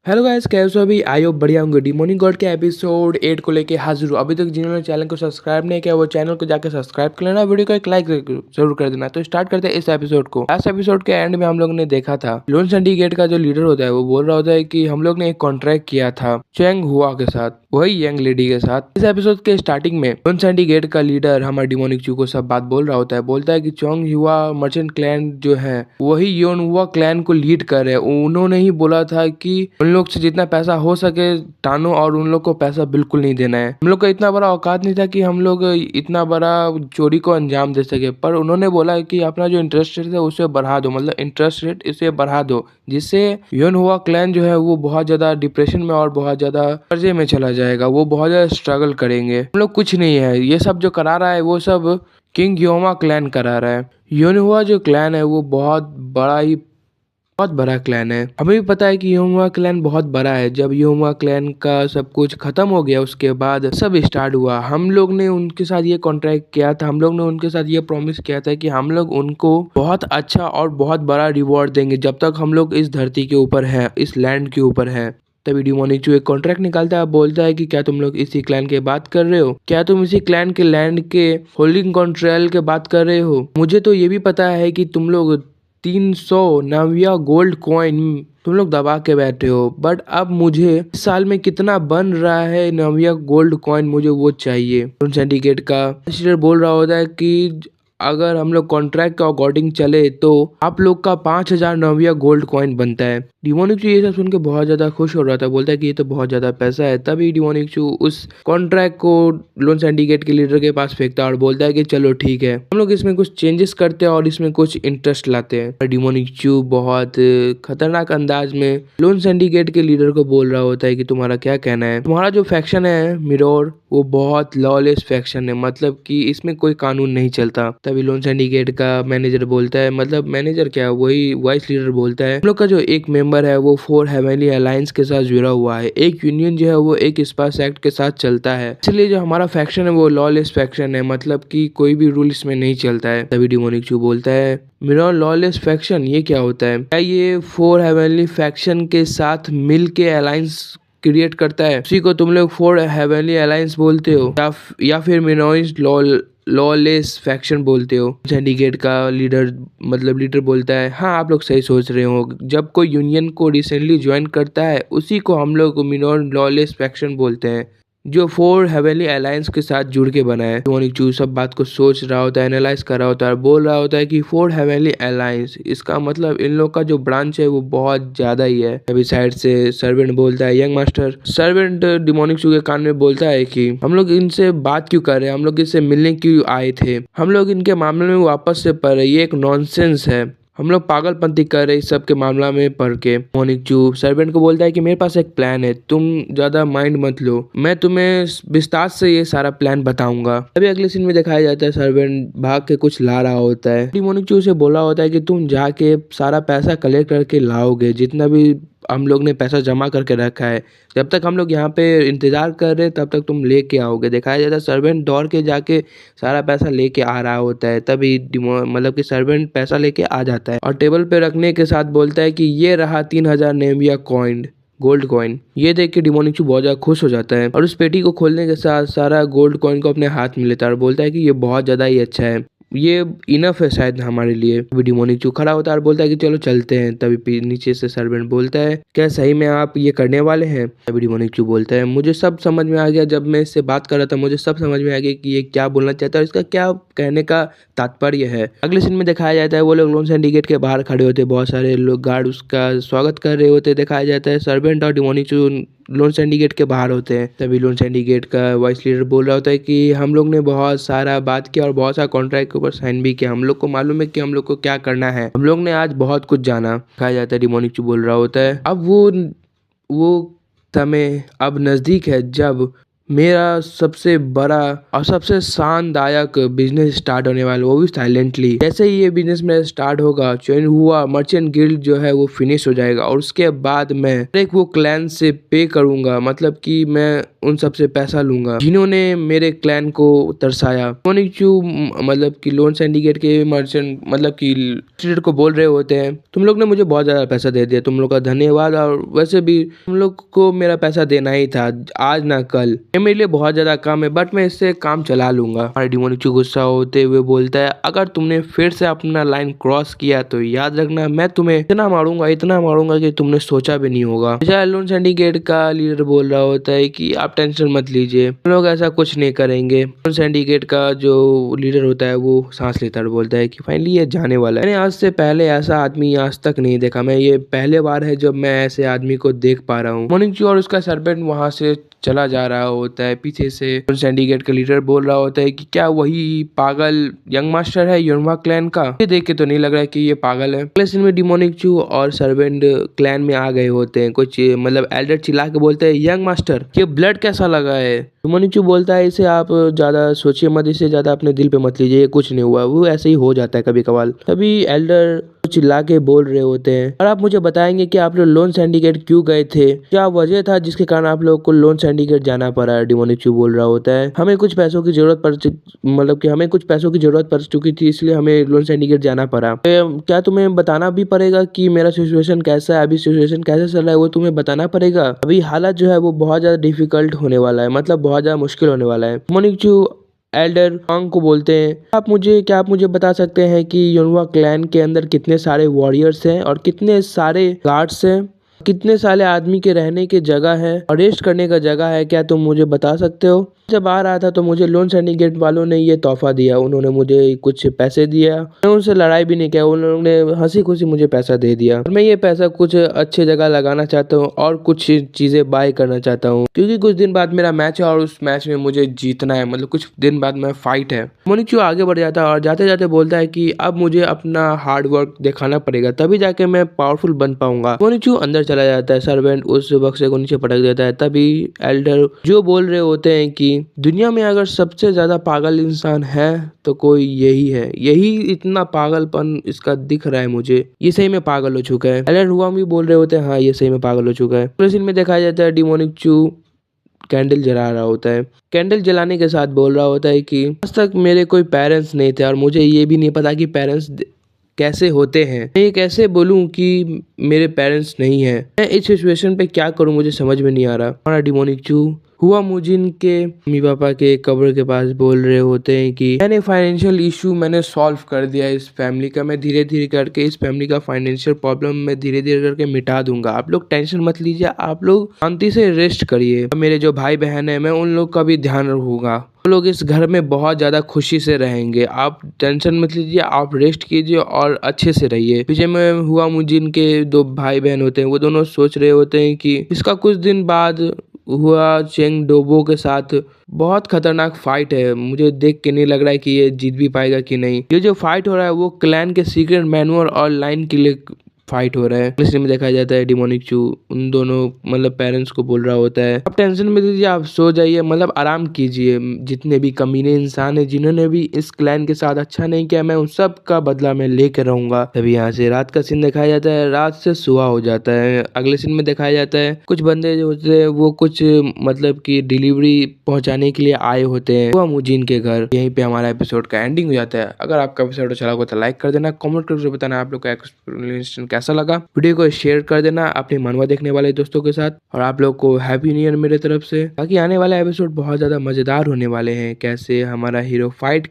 Hello guys, कैसे हो? अभी आई होप बढ़िया होंगे। डिमोनिक गॉड के एपिसोड 8 को लेके हाजिर हूँ। अभी तक जिन्होंने चैनल को सब्सक्राइब नहीं किया वो चैनल को जाकर सब्सक्राइब कर लेना, वीडियो को एक लाइक जरूर कर देना। तो स्टार्ट करते हैं इस एपिसोड को। लास्ट एपिसोड के एंड में हम लोग ने देखा था लोन सिंडिकेट का जो लीडर होता है वो बोल रहा होता है कि हम लोग ने एक कॉन्ट्रैक्ट किया था चेंग हुआ के साथ, वही यंग लेडी के साथ। इस एपिसोड के स्टार्टिंग में लोन सिंडिकेट का लीडर हमारे डिमोनिक चू को सब बात बोल रहा होता है। बोलता है कि चोंग हुआ मर्चेंट क्लैन जो है वही योन हुआ क्लैन को लीड कर रहे हैं। उन्होंने ही बोला था कि उन लोग से जितना पैसा हो सके टानो और उन लोग को पैसा बिल्कुल नहीं देना है। हम लोग का इतना बड़ा औकात नहीं था कि हम लोग इतना बड़ा चोरी को अंजाम दे सके, पर उन्होंने बोला कि अपना जो इंटरेस्ट रेट है उसे बढ़ा दो, मतलब इंटरेस्ट रेट इसे बढ़ा दो, जिससे योन हुआ क्लैन जो है वो बहुत ज्यादा डिप्रेशन में और बहुत ज्यादा कर्जे में चला जाएगा। वो बहुत ज्यादा स्ट्रगल करेंगे। हम लोग कुछ नहीं है, ये सब जो करा रहा है वो सब किंग योमा क्लैन करा रहा है। योन हुआ जो क्लैन है वो बहुत बड़ा क्लैन है। हमें भी पता है कि योमुआ क्लैन बहुत बड़ा है। जब योमुआ क्लैन का सब कुछ खत्म हो गया उसके बाद सब स्टार्ट हुआ। हम लोग ने उनके साथ ये कॉन्ट्रैक्ट किया था, हम लोग ने उनके साथ ये प्रॉमिस किया था कि हम लोग उनको बहुत अच्छा और बहुत बड़ा रिवॉर्ड देंगे जब तक हम लोग इस धरती के ऊपर है, इस लैंड के ऊपर है। तभी डिमोनिक चू एक कॉन्ट्रैक्ट निकालता है, बोलता है कि क्या तुम लोग इसी क्लैन के बात कर रहे हो? क्या तुम इसी क्लैन के लैंड के होल्डिंग कंट्रोल के बात कर रहे हो? मुझे तो ये भी पता है कि तुम लोग 300 नाविया गोल्ड कॉइन तुम लोग दबा के बैठे हो, बट अब मुझे इस साल में कितना बन रहा है नाविया गोल्ड कॉइन, मुझे वो चाहिए। सिंडिकेट का शेयर बोल रहा होता है कि अगर हम लोग कॉन्ट्रैक्ट का अकॉर्डिंग चले तो आप लोग का 5,000 नाविया गोल्ड कॉइन बनता है। डिमोनिक चू ये सब सुन के बहुत ज्यादा खुश हो रहा था, बोलता है कि ये तो बहुत ज्यादा पैसा है। तभी डिमोनिक चू उस कॉन्ट्रैक्ट को लोन सिंडिकेट के लीडर के पास फेंकता है और बोलता है कि चलो ठीक है, हम लोग इसमें कुछ चेंजेस करते हैं और इसमें कुछ इंटरेस्ट लाते हैं। डिमोनिक चू बहुत खतरनाक अंदाज में लोन सिंडिकेट के लीडर को बोल रहा होता है कि तुम्हारा क्या कहना है? तुम्हारा जो फैक्शन है मिरर वो बहुत लॉलेस फैक्शन है, मतलब कि इसमें कोई कानून नहीं चलता। तभी लोन सिंडिकेट का मैनेजर बोलता है, मतलब मैनेजर क्या, वही वाइस लीडर बोलता है हम लोग का जो एक मेंबर है वो 4 हेवनली अलायंस के साथ जुड़ा हुआ है। एक यूनियन जो है वो एक स्पाइस एक्ट के साथ चलता है, इसलिए जो हमारा फैक्शन है वो लॉलेस फैक्शन है, मतलब कि कोई भी रूल इसमें नहीं चलता है। तभी डिमोनिक चू बोलता है मेरा लॉलेस फैक्शन ये क्या होता है? क्या ये 4 हेवनली फैक्शन के साथ मिल के अलायंस क्रिएट करता है? उसी को तुम लोग 4 हेवनली अलायंस बोलते हो या फिर मिनोइज लॉलेस फैक्शन बोलते हो? सिंडिकेट का लीडर मतलब लीडर बोलता है हाँ आप लोग सही सोच रहे हो, जब कोई यूनियन को रिसेंटली ज्वाइन करता है उसी को हम लोग मिनोर लॉलेस फैक्शन बोलते हैं, जो 4 हेवनली अलायंस के साथ जुड़ के बना है। डिमोनिक चू सब बात को सोच रहा होता है, एनालाइज कर रहा होता है, बोल रहा होता है कि 4 हेवनली अलायंस, इसका मतलब इन लोग का जो ब्रांच है वो बहुत ज्यादा ही है। अभी साइड से सर्वेंट बोलता है यंग मास्टर। सर्वेंट डिमोनिक चू के कान में बोलता है कि हम लोग इनसे बात क्यों कर रहे हैं, हम लोग इससे मिलने क्यों आए थे, हम लोग इनके मामले में वापस से पढ़ रहे, ये एक नॉनसेंस है, हम लोग पागलपंती कर रहे इस सब के मामला में पढ़ के। मोनिक चू सर्वेंट को बोलता है कि मेरे पास एक प्लान है, तुम ज्यादा माइंड मत लो, मैं तुम्हें विस्तार से ये सारा प्लान बताऊंगा। अभी अगले सीन में दिखाया जाता है सर्वेंट भाग के कुछ ला रहा होता है। मोनिक चू से बोला होता है कि तुम जाके सारा पैसा कलेक्ट करके लाओगे, जितना भी हम लोग ने पैसा जमा करके रखा है, जब तक हम लोग यहाँ पे इंतजार कर रहे हैं तब तक तुम लेके आओगे। दिखाया जाता है सर्वेंट दौड़ के जाके सारा पैसा लेके आ रहा होता है। तभी मतलब कि सर्वेंट पैसा लेके आ जाता है और टेबल पे रखने के साथ बोलता है कि ये रहा 3,000 नेमिया कॉइन, गोल्ड कॉइन। ये देख के डिमोनिक चू बहुत ज्यादा खुश हो जाता है और उस पेटी को खोलने के साथ सारा गोल्ड कॉइन को अपने हाथ में लेता है और बोलता है कि ये बहुत ज्यादा ही अच्छा है, ये इनफ है शायद हमारे लिए। तभी डिमोनिक चू खड़ा होता है और बोलता है कि चलो चलते हैं। तभी नीचे से सर्वेंट बोलता है क्या सही में आप ये करने वाले हैं? तभी डिमोनिक चू बोलता है मुझे सब समझ में आ गया, जब मैं इससे बात कर रहा था मुझे सब समझ में आ गया कि ये क्या बोलना चाहता है और इसका क्या कहने का तात्पर्य है। अगले सीन में दिखाया जाता है वो लोग लोन सिंडिकेट के बाहर खड़े होते, बहुत सारे लोग गार्ड उसका स्वागत कर रहे होते। दिखाया जाता है सर्वेंट और डिमोनिक चू लोन सिंडिकेट के बाहर होते हैं। तभी लोन सिंडिकेट का वाइस लीडर बोल रहा होता है कि हम लोग ने बहुत सारा बात किया और बहुत सारा कॉन्ट्रैक्ट के ऊपर साइन भी किया, हम लोग को मालूम है कि हम लोग को क्या करना है, हम लोग ने आज बहुत कुछ जाना। कहा जाता है डिमोनिक चू बोल रहा होता है अब वो समय अब नजदीक है जब मेरा सबसे बड़ा और सबसे शानदायक बिजनेस स्टार्ट होने वाला, वो भी साइलेंटली। जैसे ही ये बिजनेस मेरा स्टार्ट होगा, चयन हुआ मर्चेंट गिल्ड जो है वो फिनिश हो जाएगा और उसके बाद मैं एक वो क्लैन से पे करूंगा, मतलब कि मैं उन सब से पैसा लूंगा जिन्होंने मेरे क्लैन को तरसाया। मोनिचू मतलब कि लोन सिंडिकेट के मर्चेंट मतलब कि ट्रेडर को बोल रहे होते हैं, तुम लोग ने मुझे बहुत ज्यादा पैसा दे दिया, तुम लोग का धन्यवाद, और वैसे भी तुम लोग को मेरा पैसा देना ही था, आज ना कल। ये मेरे लिए बहुत ज्यादा काम है, बट मैं इससे काम चला लूंगा। और डिमोनिचू गुस्सा होते हुए बोलता है, अगर तुमने फिर से अपना लाइन क्रॉस किया तो याद रखना मैं तुम्हें इतना मारूंगा कि तुमने सोचा भी नहीं होगा। लोन सिंडिकेट का लीडर बोल रहा होता है कि आप टेंशन मत लीजिए, हम लोग ऐसा कुछ नहीं करेंगे। लोन सिंडिकेट का जो लीडर होता है वो सांस लेता है, बोलता है कि फाइनली ये जाने वाला है। मैंने आज से पहले ऐसा आदमी आज तक नहीं देखा, मैं ये पहले बार है जब मैं ऐसे आदमी को देख पा रहा हूँ। मोनिचू और उसका सर्वेंट वहां से चला जा रहा होता है, पीछे से सिंडिकेट का लीडर बोल रहा होता है कि क्या वही पागल यंग मास्टर है युनवा क्लैन का? ये देख के तो नहीं लग रहा है कि ये पागल है। अगले सीन में डिमोनिचू और सर्वेंट क्लैन में आ गए होते हैं। कुछ मतलब एल्डर चिल्ला के बोलते हैं, यंग मास्टर ये ब्लड कैसा लगा है? डिमोनिचू बोलता है, इसे आप ज्यादा सोचिए मत, इसे ज्यादा अपने दिल पे मत लीजिए, ये कुछ नहीं हुआ, वो ऐसे ही हो जाता है कभी कभार। तभी एल्डर चिल्ला के बोल रहे होते हैं, और आप मुझे बताएंगे कि आप लोग लोन सिंडिकेट क्यों गए थे? क्या वजह था जिसके कारण आप लोग को लोन सिंडिकेट जाना पड़ा? डिमोनिचू बोल रहा होता है, हमें कुछ पैसों की जरूरत पड़ मतलब कि हमें कुछ पैसों की जरूरत पड़ चुकी थी, इसलिए हमें लोन सिंडिकेट जाना पड़ा। क्या तुम्हें बताना भी पड़ेगा कि मेरा सिचुएशन कैसा है, अभी सिचुएशन कैसे चल रहा है वो तुम्हें बताना पड़ेगा। अभी हालात जो है वो बहुत ज्यादा डिफिकल्ट होने वाला है, मतलब बहुत ज्यादा मुश्किल होने वाला है। डिमोनिचू एल्डर वांग को बोलते हैं, क्या आप मुझे बता सकते हैं कि युनवा क्लैन के अंदर कितने सारे वॉरियर्स हैं और कितने सारे गार्ड्स हैं, कितने सारे आदमी के रहने की जगह है और रेस्ट करने का जगह है? क्या तुम मुझे बता सकते हो? जब आ रहा था तो मुझे लोन सिंडिकेट वालों ने ये तोहफा दिया, उन्होंने मुझे कुछ पैसे दिया, मैं उनसे लड़ाई भी नहीं किया, उन लोगों ने हंसी खुशी मुझे पैसा दे दिया, और मैं ये पैसा कुछ अच्छे जगह लगाना चाहता हूँ और कुछ चीजें बाय करना चाहता हूँ, क्योंकि कुछ दिन बाद मेरा मैच है और उस मैच में मुझे जीतना है, मतलब कुछ दिन बाद में फाइट है। मोनिचू आगे बढ़ जाता है और जाते जाते बोलता है कि अब मुझे अपना हार्ड वर्क दिखाना पड़ेगा, तभी जाके मैं पावरफुल बन पाऊंगा। मोनिचू अंदर चला जाता है, सर्वेंट उस बक्से को नीचे पटक देता है। तभी एल्डर जो बोल रहे होते हैं कि दुनिया में अगर सबसे ज्यादा पागल इंसान है तो कोई यही है, यही इतना पागलपन इसका दिख रहा है मुझे, ये सही में पागल हो चुका है। एल्डर हुआ भी बोल रहे होते हैं, हाँ ये सही में पागल हो चुका है। पूरे सीन में दिखाया जाता है डिमोनिचू कैंडल जला रहा होता है, कैंडल जलाने के साथ बोल रहा होता है कि आज तक मेरे कोई पेरेंट्स नहीं थे और मुझे ये भी नहीं पता कि पेरेंट्स कैसे होते हैं, मैं ये कैसे बोलूं कि मेरे पेरेंट्स नहीं है, मैं इस सिचुएशन पे क्या करूं, मुझे समझ में नहीं आ रहा। हमारा डिमोनिचू हुआ मुजिन के मम्मी पापा के कब्र के पास बोल रहे होते हैं कि मैंने फाइनेंशियल इशू मैंने सॉल्व कर दिया इस फैमिली का, मैं धीरे धीरे करके इस फैमिली का फाइनेंशियल प्रॉब्लम मैं धीरे धीरे करके मिटा दूंगा, आप लोग टेंशन मत लीजिए, आप लोग शांति से रेस्ट करिए, मेरे जो भाई बहन है मैं उन लोग का भी ध्यान रखूंगा, वो लोग इस घर में बहुत ज्यादा खुशी से रहेंगे, आप टेंशन मत लीजिए, आप रेस्ट कीजिए और अच्छे से रहिए। पीछे में हुआ मुजिन के दो भाई बहन होते हैं, वो दोनों सोच रहे होते हैं कि इसका कुछ दिन बाद हुआ चेंग डोबो के साथ बहुत खतरनाक फाइट है, मुझे देख के नहीं लग रहा है कि ये जीत भी पाएगा कि नहीं। ये जो फाइट हो रहा है वो क्लैन के सीक्रेट मैनुअल और लाइन के लिए फाइट हो रहा है। इस में देखा जाता है डिमोनिचू उन दोनों मतलब पेरेंट्स को बोल रहा होता है, आप टेंशन में दीजिए, आप सो जाइए, मतलब आराम कीजिए, जितने भी कमीने इंसान है जिन्होंने भी इस क्लैन के साथ अच्छा नहीं किया, मैं उन सब का बदला मैं लेकर रहूंगा। तभी यहाँ से रात का सीन दिखाया जाता है, रात से सुबह हो जाता है। अगले सीन में दिखाया जाता है कुछ बंदे जो होते हैं वो कुछ मतलब की डिलीवरी पहुंचाने के लिए आए होते हैं वो मुजीन के घर। यहीं पे हमारा एपिसोड का एंडिंग हो जाता है। अगर आपका एपिसोड अच्छा लगा तो लाइक कर देना, कमेंट करके बताना आप लोग का एक्सप्लेनेशन कैसा लगा, वीडियो को शेयर कर देना अपने मनवा देखने वाले दोस्तों के साथ, और आप लोग को हैप्पी न्यू ईयर मेरे तरफ से। बाकी आने वाला एपिसोड बहुत ज्यादा मजेदार होने वाले हैं, कैसे हमारा हीरो फाइट